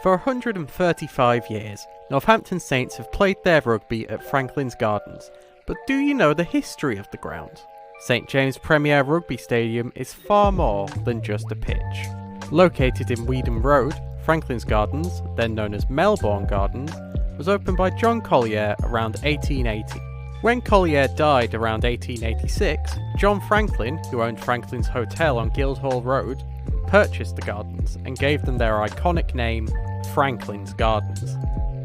For 135 years, Northampton Saints have played their rugby at Franklin's Gardens, but do you know the history of the ground? St James Premier Rugby Stadium is far more than just a pitch. Located in Weedham Road, Franklin's Gardens, then known as Melbourne Gardens, was opened by John Collier around 1880. When Collier died around 1886, John Franklin, who owned Franklin's Hotel on Guildhall Road, purchased the gardens and gave them their iconic name, Franklin's Gardens.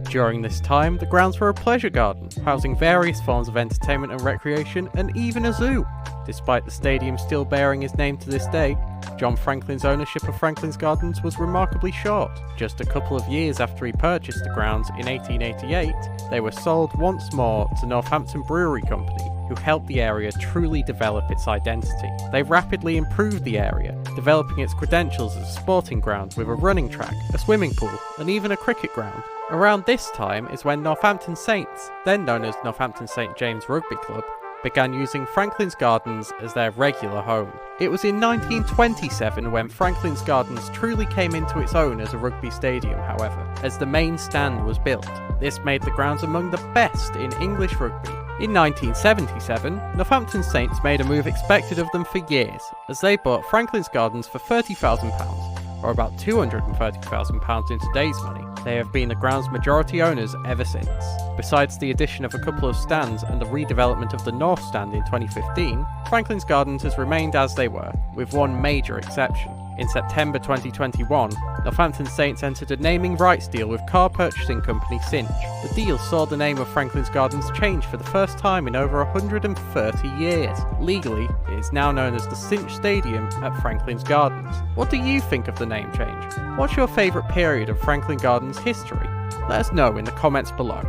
During this time, the grounds were a pleasure garden, housing various forms of entertainment and recreation, and even a zoo. Despite the stadium still bearing his name to this day, John Franklin's ownership of Franklin's Gardens was remarkably short. Just a couple of years after he purchased the grounds in 1888, they were sold once more to Northampton Brewery Company, who helped the area truly develop its identity. They rapidly improved the area, developing its credentials as a sporting ground with a running track, a swimming pool, and even a cricket ground. Around this time is when Northampton Saints, then known as Northampton St James Rugby Club, began using Franklin's Gardens as their regular home. It was in 1927 when Franklin's Gardens truly came into its own as a rugby stadium, however, as the main stand was built. This made the grounds among the best in English rugby. In 1977, Northampton Saints made a move expected of them for years, as they bought Franklin's Gardens for £30,000, or about £230,000 in today's money. They have been the ground's majority owners ever since. Besides the addition of a couple of stands and the redevelopment of the North Stand in 2015, Franklin's Gardens has remained as they were, with one major exception. In September 2021, Northampton Saints entered a naming rights deal with car purchasing company Cinch. The deal saw the name of Franklin's Gardens change for the first time in over 130 years. Legally, it is now known as the Cinch Stadium at Franklin's Gardens. What do you think of the name change? What's your favourite period of Franklin Gardens history? Let us know in the comments below.